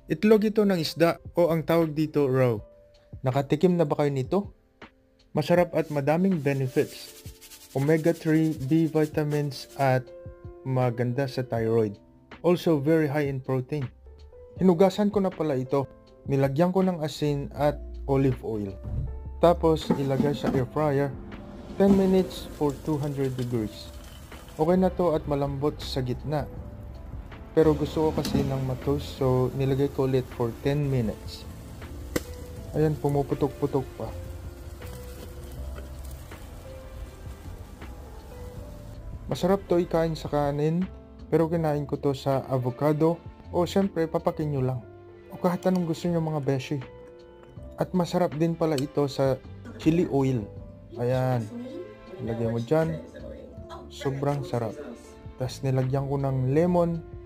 Itlog ito ng isda o ang tawag dito raw. Nakatikim na ba kayo nito? Masarap at madaming benefits. Omega-3, B vitamins at maganda sa thyroid. Also very high in protein. Hinugasan ko na pala ito. Nilagyan ko ng asin at olive oil. Tapos ilagay sa air fryer. 10 minutes for 200 degrees. Okay na to at malambot sa gitna. Pero gusto ko kasi ng ma-toast so nilagay ko ulit for 10 minutes. Ayan, pumuputok-putok pa. Masarap to ikain sa kanin, pero kinain ko to sa avocado o syempre papakin nyo lang. O kahit anong gusto nyo mga beshi. At masarap din pala ito sa chili oil. Ayan, ilagay mo dyan. Sobrang sarap. Tapos nilagyan ko ng lemon.